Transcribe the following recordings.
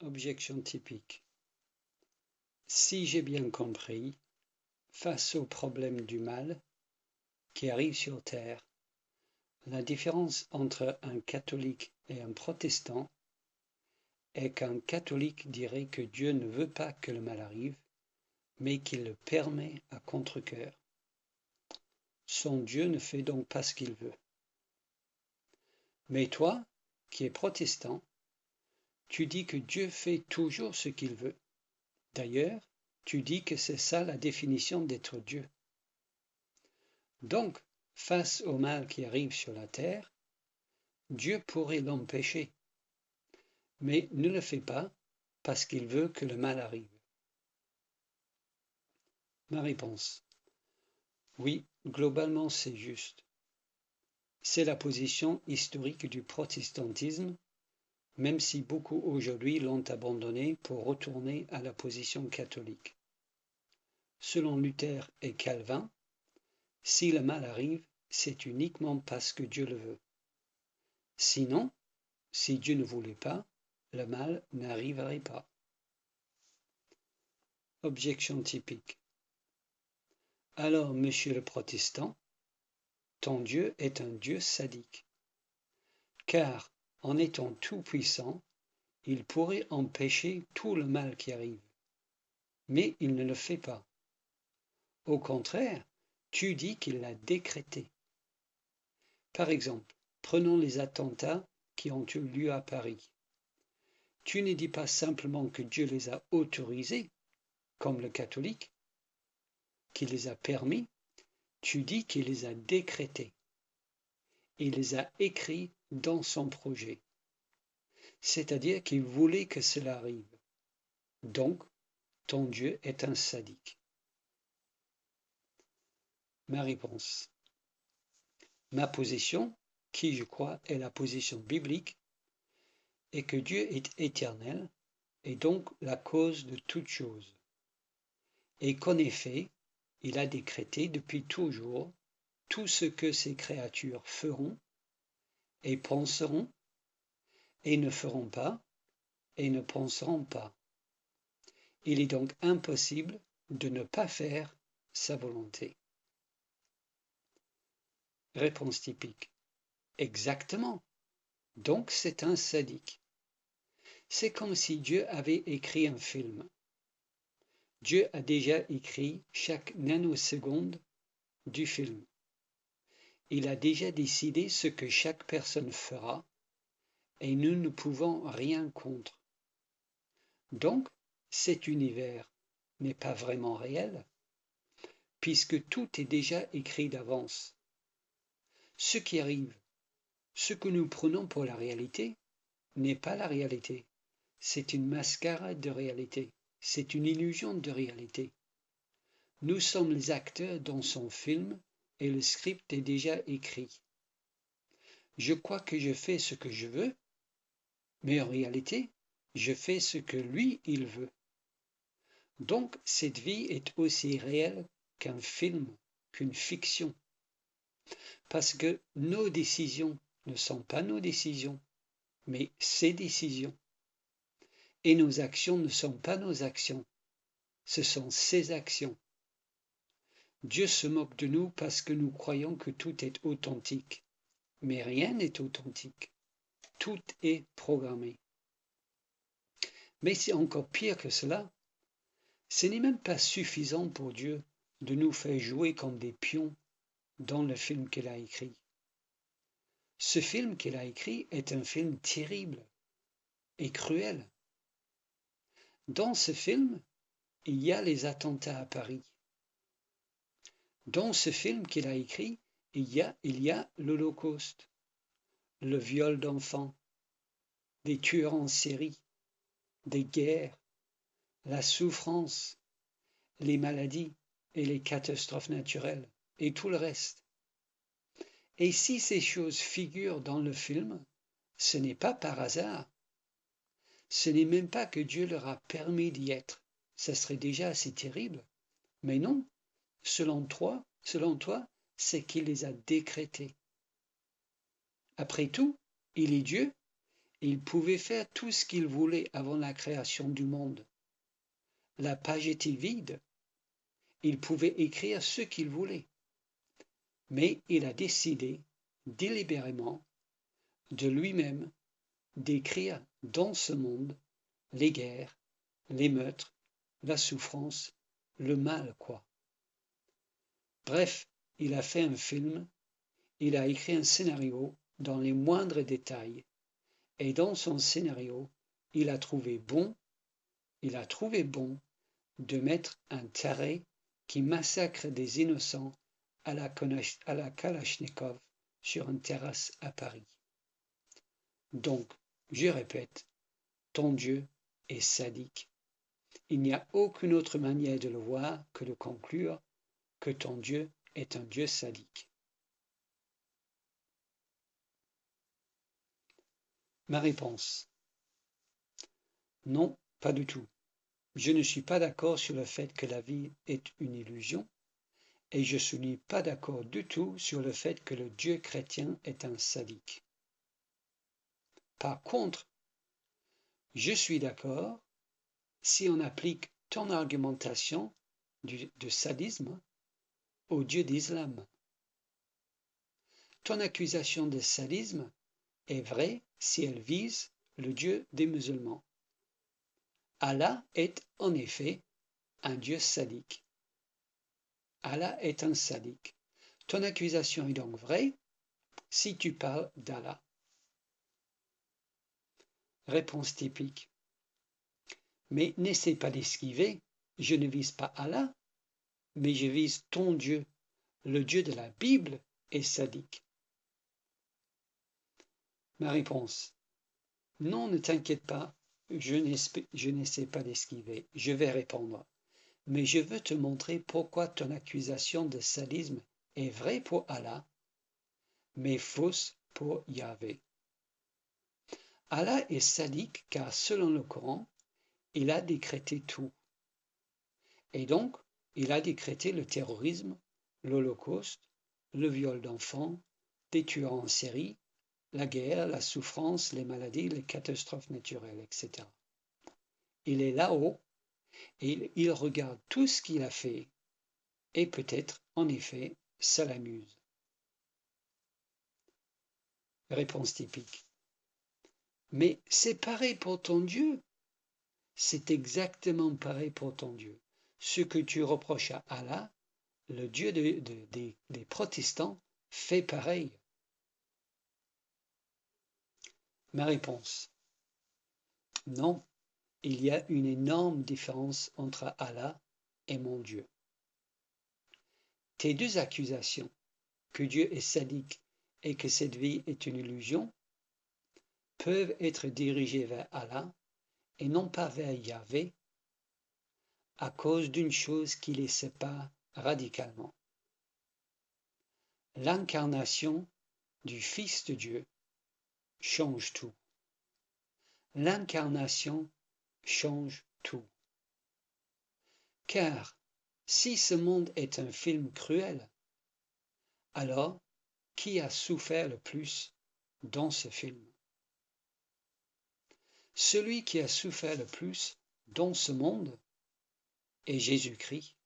Objection typique. Si j'ai bien compris, face au problème du mal qui arrive sur Terre, la différence entre un catholique et un protestant est qu'un catholique dirait que Dieu ne veut pas que le mal arrive, mais qu'il le permet à contre-cœur. Son Dieu ne fait donc pas ce qu'il veut. Mais toi, qui es protestant, tu dis que Dieu fait toujours ce qu'il veut. D'ailleurs, tu dis que c'est ça la définition d'être Dieu. Donc, face au mal qui arrive sur la terre, Dieu pourrait l'empêcher, mais ne le fait pas parce qu'il veut que le mal arrive. Ma réponse: oui, globalement c'est juste. C'est la position historique du protestantisme, même si beaucoup aujourd'hui l'ont abandonné pour retourner à la position catholique. Selon Luther et Calvin, si le mal arrive, c'est uniquement parce que Dieu le veut. Sinon, si Dieu ne voulait pas, le mal n'arriverait pas. Objection typique. Alors, monsieur le protestant, ton Dieu est un Dieu sadique, car en étant tout-puissant, il pourrait empêcher tout le mal qui arrive, mais il ne le fait pas. Au contraire, tu dis qu'il l'a décrété. Par exemple, prenons les attentats qui ont eu lieu à Paris. Tu ne dis pas simplement que Dieu les a autorisés, comme le catholique, qu'il les a permis, tu dis qu'il les a décrétés. Il les a écrits dans son projet. C'est-à-dire qu'il voulait que cela arrive. Donc, ton Dieu est un sadique. Ma réponse. Ma position, qui je crois est la position biblique, est que Dieu est éternel et donc la cause de toutes choses. Et qu'en effet, il a décrété depuis toujours tout ce que ses créatures feront et penseront et ne feront pas et ne penseront pas. Il est donc impossible de ne pas faire sa volonté. Réponse typique. Exactement. Donc c'est un sadique. C'est comme si Dieu avait écrit un film. Dieu a déjà écrit chaque nanoseconde du film. Il a déjà décidé ce que chaque personne fera et nous ne pouvons rien contre. Donc, cet univers n'est pas vraiment réel, puisque tout est déjà écrit d'avance. Ce qui arrive, ce que nous prenons pour la réalité, n'est pas la réalité. C'est une mascarade de réalité. C'est une illusion de réalité. Nous sommes les acteurs dans son film et le script est déjà écrit. Je crois que je fais ce que je veux, mais en réalité, je fais ce que lui, il veut. Donc, cette vie est aussi réelle qu'un film, qu'une fiction. Parce que nos décisions ne sont pas nos décisions, mais ses décisions. Et nos actions ne sont pas nos actions, ce sont ses actions. Dieu se moque de nous parce que nous croyons que tout est authentique. Mais rien n'est authentique. Tout est programmé. Mais c'est encore pire que cela. Ce n'est même pas suffisant pour Dieu de nous faire jouer comme des pions dans le film qu'il a écrit. Ce film qu'il a écrit est un film terrible et cruel. Dans ce film, il y a les attentats à Paris. Dans ce film qu'il a écrit, il y a l'Holocauste, le viol d'enfants, des tueurs en série, des guerres, la souffrance, les maladies et les catastrophes naturelles, et tout le reste. Et si ces choses figurent dans le film, ce n'est pas par hasard. Ce n'est même pas que Dieu leur a permis d'y être. Ça serait déjà assez terrible. Mais non, selon toi, c'est qu'il les a décrétés. Après tout, il est Dieu, Il pouvait faire tout ce qu'il voulait avant la création du monde. La page était vide. Il pouvait écrire ce qu'il voulait. Mais il a décidé, délibérément, de lui-même, d'écrire dans ce monde les guerres, les meurtres, la souffrance, le mal, quoi. Bref, il a fait un film, il a écrit un scénario dans les moindres détails, et dans son scénario, il a trouvé bon de mettre un taré qui massacre des innocents à la Kalachnikov sur une terrasse à Paris. Donc, je répète, ton Dieu est sadique. Il n'y a aucune autre manière de le voir que de conclure que ton Dieu est un Dieu sadique. Ma réponse: non, pas du tout. Je ne suis pas d'accord sur le fait que la vie est une illusion, et je ne suis pas d'accord du tout sur le fait que le Dieu chrétien est un sadique. Par contre, je suis d'accord si on applique ton argumentation de sadisme au Dieu d'Islam. Ton accusation de sadisme est vraie si elle vise le Dieu des musulmans. Allah est en effet un Dieu sadique. Allah est un sadique. Ton accusation est donc vraie si tu parles d'Allah. Réponse typique. Mais n'essaie pas d'esquiver, je ne vise pas Allah, mais je vise ton Dieu. Le Dieu de la Bible est sadique. Ma réponse: non, ne t'inquiète pas, je n'essaie pas d'esquiver, je vais répondre. Mais je veux te montrer pourquoi ton accusation de sadisme est vraie pour Allah, mais fausse pour Yahvé. Allah est sadique car selon le Coran, il a décrété tout. Et donc, il a décrété le terrorisme, l'Holocauste, le viol d'enfants, des tueurs en série, la guerre, la souffrance, les maladies, les catastrophes naturelles, etc. Il est là-haut et il regarde tout ce qu'il a fait et peut-être, en effet, ça l'amuse. Réponse typique. Mais c'est pareil pour ton Dieu. C'est exactement pareil pour ton Dieu. Ce que tu reproches à Allah, le Dieu des protestants fait pareil. Ma réponse: non, il y a une énorme différence entre Allah et mon Dieu. Tes deux accusations, que Dieu est sadique et que cette vie est une illusion, peuvent être dirigées vers Allah et non pas vers Yahvé, à cause d'une chose qui les sépare radicalement. L'incarnation du Fils de Dieu change tout. L'incarnation change tout. Car si ce monde est un film cruel, alors qui a souffert le plus dans ce film? Celui qui a souffert le plus dans ce monde est Jésus-Christ,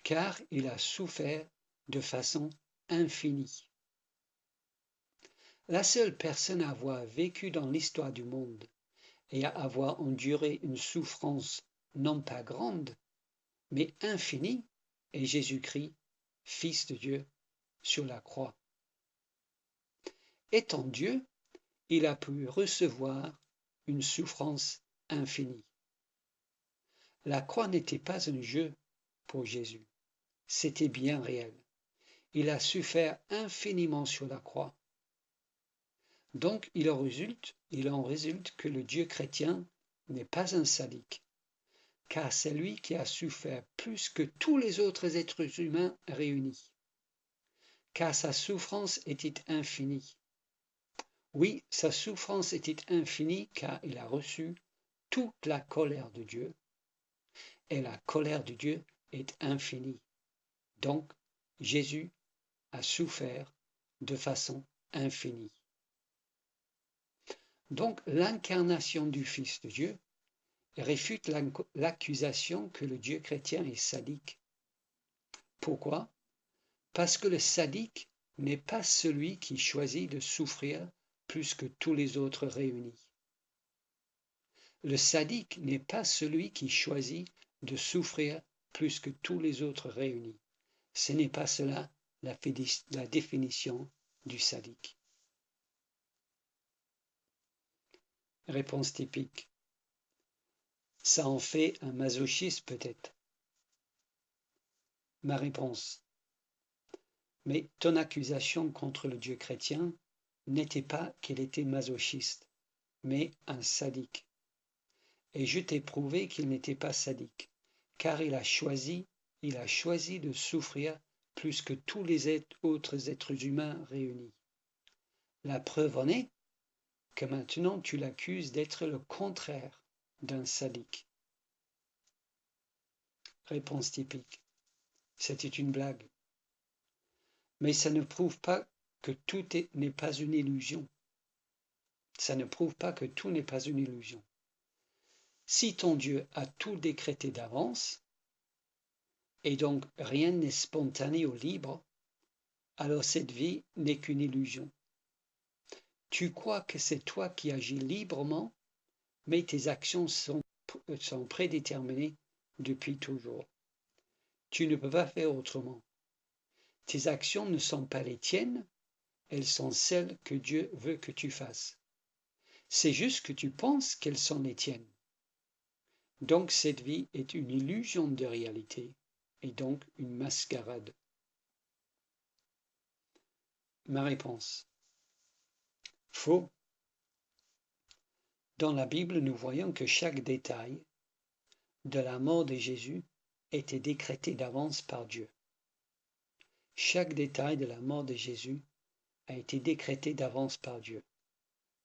car il a souffert de façon infinie. La seule personne à avoir vécu dans l'histoire du monde et à avoir enduré une souffrance non pas grande, mais infinie, est Jésus-Christ, Fils de Dieu, sur la croix. Étant Dieu, il a pu recevoir une souffrance infinie. La croix n'était pas un jeu pour Jésus, c'était bien réel. Il a souffert infiniment sur la croix. Donc il en résulte que le Dieu chrétien n'est pas un sadique, car c'est lui qui a souffert plus que tous les autres êtres humains réunis, car sa souffrance était infinie. Oui, sa souffrance était infinie car il a reçu toute la colère de Dieu, et la colère de Dieu est infinie. Donc, Jésus a souffert de façon infinie. Donc l'incarnation du Fils de Dieu réfute l'accusation que le Dieu chrétien est sadique. Pourquoi? Parce que le sadique n'est pas celui qui choisit de souffrir plus que tous les autres réunis. Le sadique n'est pas celui qui choisit de souffrir plus que tous les autres réunis. Ce n'est pas cela la définition du sadique. Réponse typique. Ça en fait un masochiste peut-être. Ma réponse. Mais ton accusation contre le Dieu chrétien n'était pas qu'il était masochiste, mais un sadique. Et je t'ai prouvé qu'il n'était pas sadique, car il a choisi de souffrir plus que tous les autres êtres humains réunis. La preuve en est que maintenant tu l'accuses d'être le contraire d'un sadique. Réponse typique. C'était une blague. Mais ça ne prouve pas que tout n'est pas une illusion. Ça ne prouve pas que tout n'est pas une illusion. Si ton Dieu a tout décrété d'avance, et donc rien n'est spontané ou libre, alors cette vie n'est qu'une illusion. Tu crois que c'est toi qui agis librement, mais tes actions sont prédéterminées depuis toujours. Tu ne peux pas faire autrement. Tes actions ne sont pas les tiennes, elles sont celles que Dieu veut que tu fasses. C'est juste que tu penses qu'elles sont les tiennes. Donc cette vie est une illusion de réalité et donc une mascarade. Ma réponse. Faux. Dans la Bible, nous voyons que chaque détail de la mort de Jésus était décrété d'avance par Dieu. Chaque détail de la mort de Jésus a été décrété d'avance par Dieu.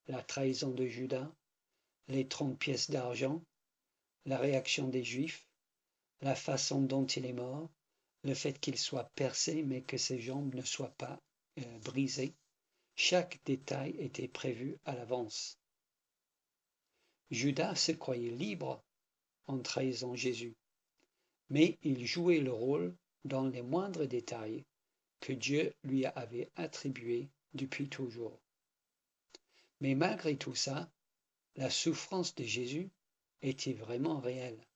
La trahison de Judas, les 30 pièces d'argent, la réaction des Juifs, la façon dont il est mort, le fait qu'il soit percé mais que ses jambes ne soient pas brisées. Chaque détail était prévu à l'avance. Judas se croyait libre en trahissant Jésus, mais il jouait le rôle dans les moindres détails que Dieu lui avait attribués depuis toujours. Mais malgré tout ça, la souffrance de Jésus était vraiment réelle.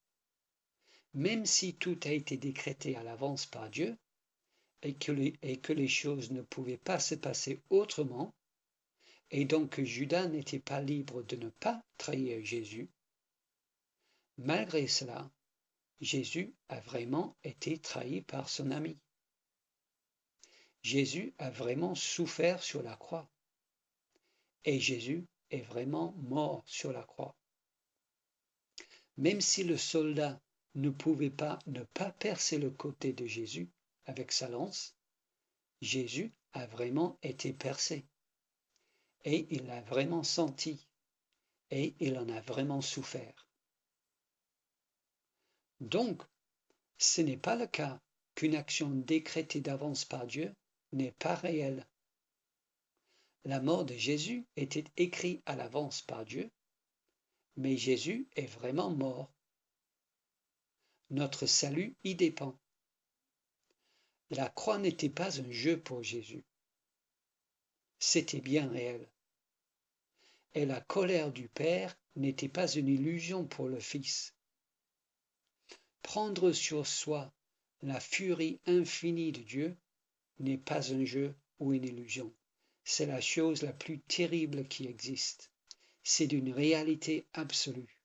Même si tout a été décrété à l'avance par Dieu et que les choses ne pouvaient pas se passer autrement, et donc que Judas n'était pas libre de ne pas trahir Jésus, malgré cela, Jésus a vraiment été trahi par son ami. Jésus a vraiment souffert sur la croix. Et Jésus est vraiment mort sur la croix. Même si le soldat ne pouvait pas ne pas percer le côté de Jésus avec sa lance, Jésus a vraiment été percé. Et il l'a vraiment senti. Et il en a vraiment souffert. Donc, ce n'est pas le cas qu'une action décrétée d'avance par Dieu n'est pas réelle. La mort de Jésus était écrite à l'avance par Dieu, mais Jésus est vraiment mort. Notre salut y dépend. La croix n'était pas un jeu pour Jésus. C'était bien réel. Et la colère du Père n'était pas une illusion pour le Fils. Prendre sur soi la furie infinie de Dieu n'est pas un jeu ou une illusion. C'est la chose la plus terrible qui existe. C'est d'une réalité absolue.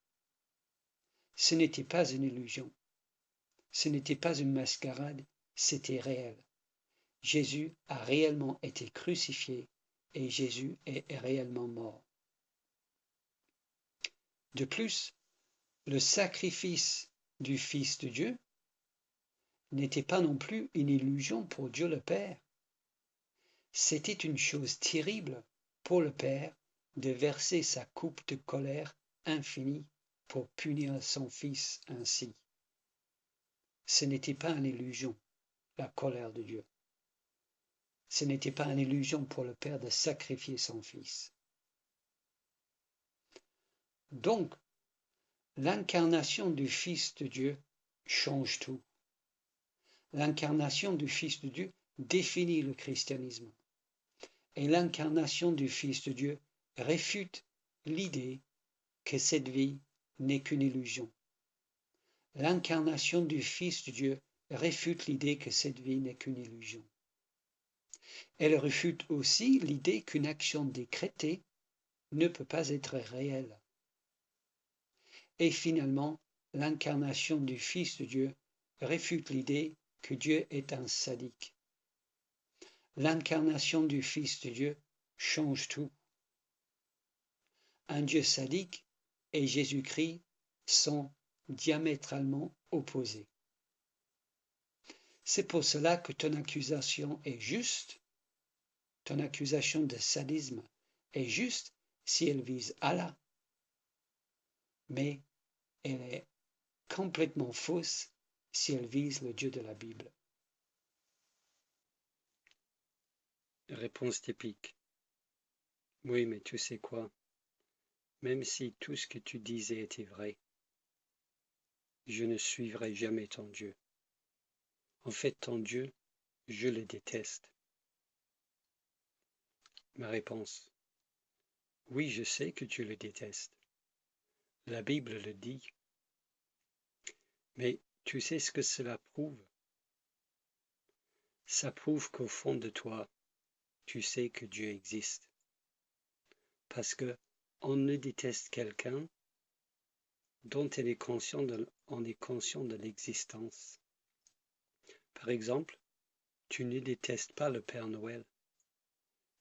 Ce n'était pas une illusion. Ce n'était pas une mascarade, c'était réel. Jésus a réellement été crucifié et Jésus est réellement mort. De plus, le sacrifice du Fils de Dieu n'était pas non plus une illusion pour Dieu le Père. C'était une chose terrible pour le Père de verser sa coupe de colère infinie pour punir son Fils ainsi. Ce n'était pas une illusion, la colère de Dieu. Ce n'était pas une illusion pour le Père de sacrifier son Fils. Donc, l'incarnation du Fils de Dieu change tout. L'incarnation du Fils de Dieu définit le christianisme. Et l'incarnation du Fils de Dieu réfute l'idée que cette vie n'est qu'une illusion. L'incarnation du Fils de Dieu réfute l'idée que cette vie n'est qu'une illusion. Elle réfute aussi l'idée qu'une action décrétée ne peut pas être réelle. Et finalement, l'incarnation du Fils de Dieu réfute l'idée que Dieu est un sadique. L'incarnation du Fils de Dieu change tout. Un Dieu sadique et Jésus-Christ sont diamétralement opposés. C'est pour cela que ton accusation est juste, ton accusation de sadisme est juste si elle vise Allah, mais elle est complètement fausse si elle vise le Dieu de la Bible. Réponse typique. Oui, mais tu sais quoi? Même si tout ce que tu disais était vrai, je ne suivrai jamais ton Dieu. En fait, ton Dieu, je le déteste. Ma réponse. Oui, je sais que tu le détestes. La Bible le dit. Mais tu sais ce que cela prouve? Ça prouve qu'au fond de toi, tu sais que Dieu existe. Parce que on ne déteste quelqu'un dont on est conscient de l'existence. Par exemple, tu ne détestes pas le Père Noël.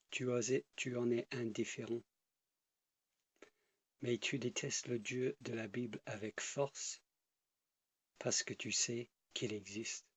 Tu en es indifférent. Mais tu détestes le Dieu de la Bible avec force parce que tu sais qu'il existe.